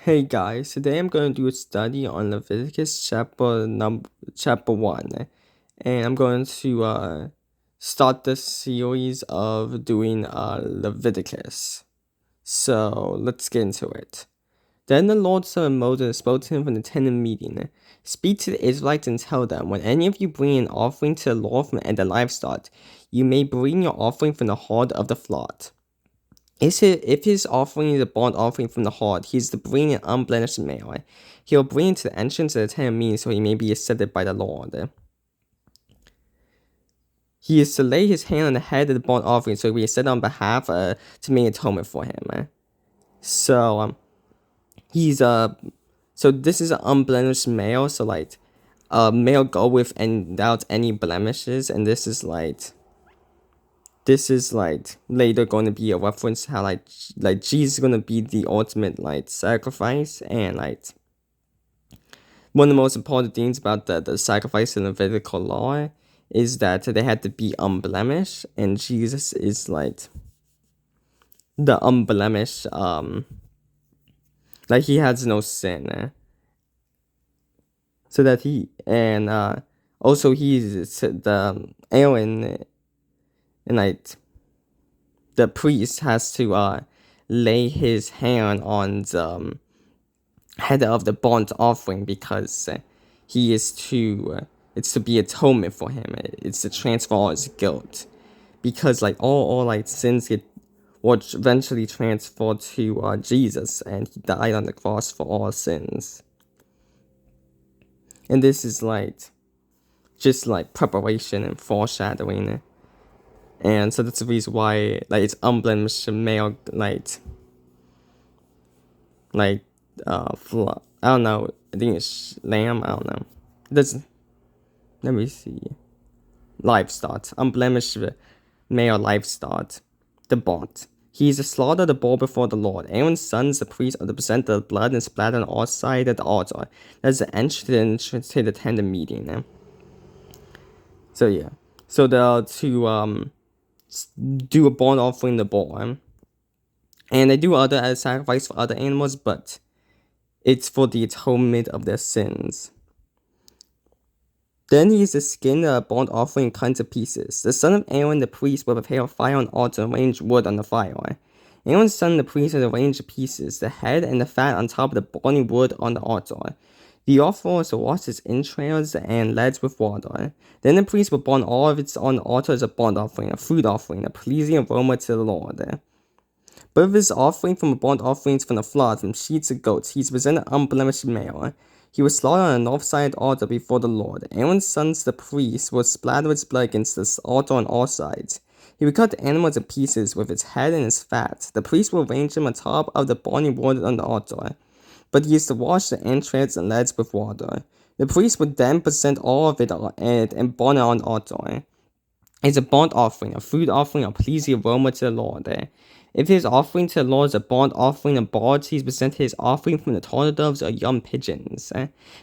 Hey guys, today I'm going to do a study on Leviticus chapter 1, and I'm going to start the series of doing Leviticus. So let's get into it. Then the Lord said to Moses and spoke to him from the tent of meeting. Speak to the Israelites and tell them, when any of you bring an offering to the Lord from the livestock, you may bring your offering from the herd of the flock. If his offering is a burnt offering from the heart, he is to bring an unblemished male. He will bring it to the entrance of the tent of meeting so he may be accepted by the Lord. He is to lay his hand on the head of the burnt offering so he will be accepted on behalf to make atonement for him. So he's so this is an unblemished male, so like a male goat without any blemishes, and this is later going to be a reference to how like Jesus is going to be the ultimate sacrifice, and one of the most important things about the sacrifice in the Levitical law is that they had to be unblemished, and Jesus is the unblemished, he has no sin, so that he and also he's the Aaron, and the priest has to lay his hand on the head of the burnt offering because he is to it's to be atonement for him. It's to transfer all his guilt, because all sins were eventually transferred to Jesus, and he died on the cross for all sins. And this is just preparation and foreshadowing. And so that's the reason why it's unblemished male I don't know. I think it's lamb. I don't know. Let me see. Livestock, unblemished male livestock, the burnt. He is to slaughter the bull before the Lord. Aaron's sons, the priests, are to present the blood and splatter on all sides of the altar. That's the entrance to the tent of meeting. So yeah, so they're to do a burnt offering the bull, and they do other sacrifice for other animals, but it's for the atonement of their sins. Then he is to skin the burnt offering in kinds of pieces. The son of Aaron the priest will prepare a fire on the altar and arrange wood on the fire. Aaron's son the priest will arrange the pieces, the head and the fat on top of the burning wood on the altar. The offering is to wash its entrails and legs with water. Then the priest will burn all of it on the altar as a burnt offering, a food offering, a pleasing aroma to the Lord. But if his offering from burnt offerings from the flock, from sheep of goats, he is presented unblemished male. He was slaughtered on the north side of the altar before the Lord. Aaron's sons, the priests, will splatter its blood against the altar on all sides. He will cut the animal to pieces with its head and its fat. The priest will arrange them on top of the burning wood on the altar. But he is to wash the entrails and legs with water. The priest would then present all of it and burn it on the altar. It's a burnt offering, a food offering, a pleasing aroma to the Lord. If his offering to the Lord is a burnt offering of birds, he is present his offering from the turtle doves or young pigeons.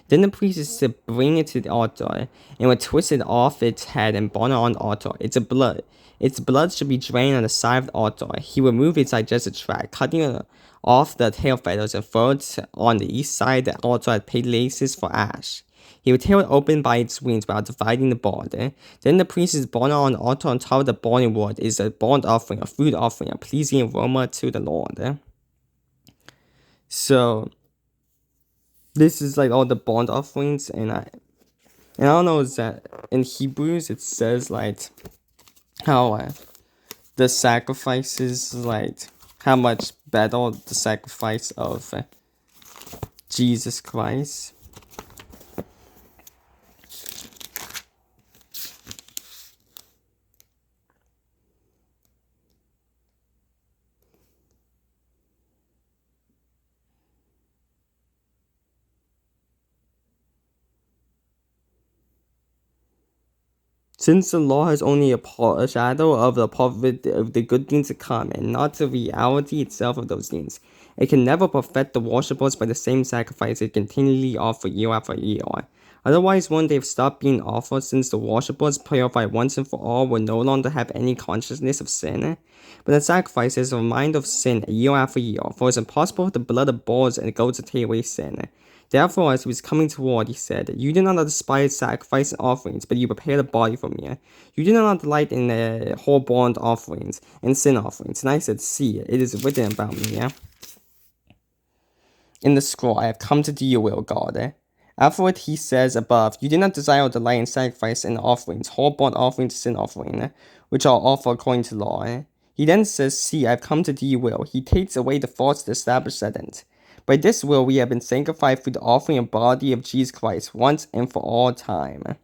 Then the priest is to bring it to the altar, and will twist it off its head and burn it on the altar. Its blood should be drained on the side of the altar. He will remove its digestive tract, cutting off the tail feathers and throw it on the east side of the altar at places for ash. He would tear it open by its wings while dividing the blood. Then the priest is burnt on the altar on top of the burning wood is a burnt offering, a food offering, a pleasing aroma to the Lord. So this is all the burnt offerings, and I don't know, is that in Hebrews it says how the sacrifices how much better the sacrifice of Jesus Christ. Since the law has only a shadow of the good things to come, and not the reality itself of those things, it can never perfect the worshippers by the same sacrifice it continually offer year after year. Otherwise, wouldn't they have stopped being offered since the worshippers, purified once and for all, would no longer have any consciousness of sin? But the sacrifice is a reminder of sin year after year, for it is impossible for the blood of bulls and goats to take away sin. Therefore, as he was coming toward, he said, You do not despise sacrifice and offerings, but you prepare the body for me. You do not delight in whole burnt offerings and sin offerings. And I said, See, it is written about me. In the scroll, I have come to do your will, God. Afterward, he says above, You do not desire or delight in sacrifice and offerings, whole burnt offerings, sin offering, which are offered according to law. He then says, See, I have come to do your will. He takes away the faults to establish sentence. By this will we have been sanctified through the offering and body of Jesus Christ once and for all time.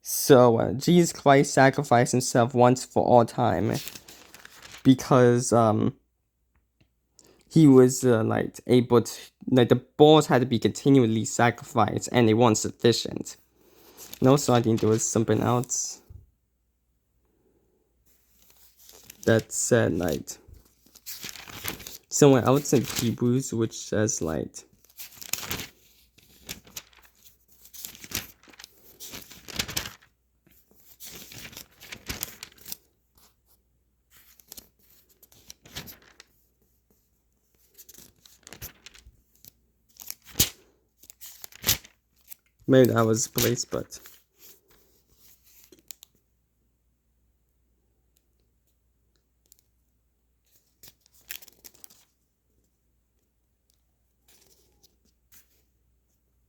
So, Jesus Christ sacrificed himself once for all time because, he was able to, the bulls had to be continually sacrificed and they weren't sufficient. And also I think there was something else that said somewhere else in Hebrews which says maybe that was the place, but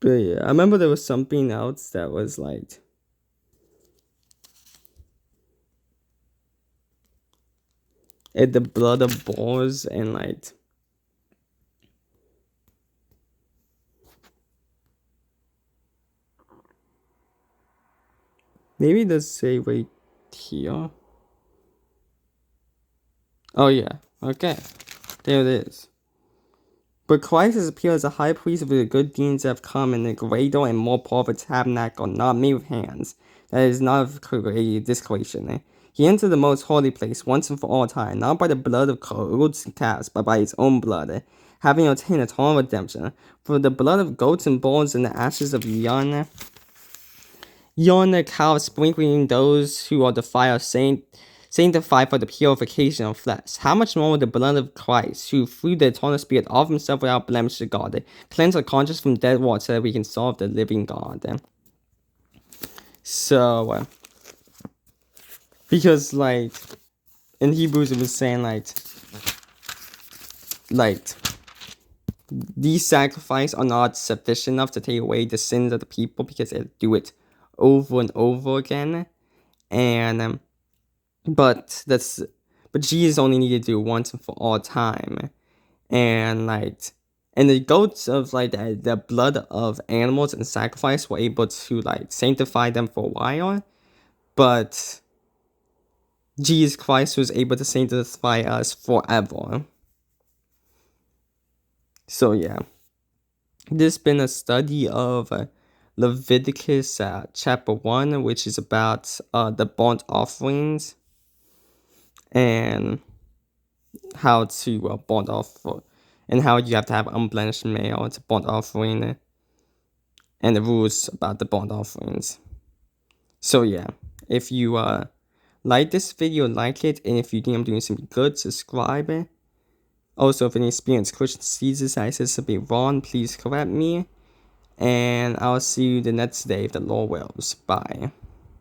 yeah, I remember there was something else that was the blood of bulls and maybe let's say right here. Oh yeah, okay, there it is. But Christ has appeared as a high priest of the good deeds that have come in a greater and more powerful tabernacle, not made with hands, that is not of this creation. He entered the most holy place once and for all time, not by the blood of goats and calves, but by his own blood, having obtained eternal redemption. For the blood of goats and bulls and the ashes of young cow sprinkling those who are defiled, sanctified for the purification of flesh. How much more will the blood of Christ, who through the eternal Spirit offered himself without blemish to God, cleanse our conscience from dead works so that we can serve the living God? So, because in Hebrews it was saying these sacrifices are not sufficient enough to take away the sins of the people because they do it over and over again, and but Jesus only needed to do it once and for all time, and the goats of the blood of animals and sacrifice were able to sanctify them for a while, but Jesus Christ was able to sanctify us forever. So yeah, this has been a study of Leviticus chapter 1, which is about the burnt offerings and how to burnt offer, and how you have to have unblemished male to burnt offering, and the rules about the burnt offerings. So yeah, if you like this video, like it, and if you think I'm doing something good, subscribe. Also, if any experienced Christian sees this, I said something wrong, please correct me. And I'll see you the next day if the Lord wills. Bye.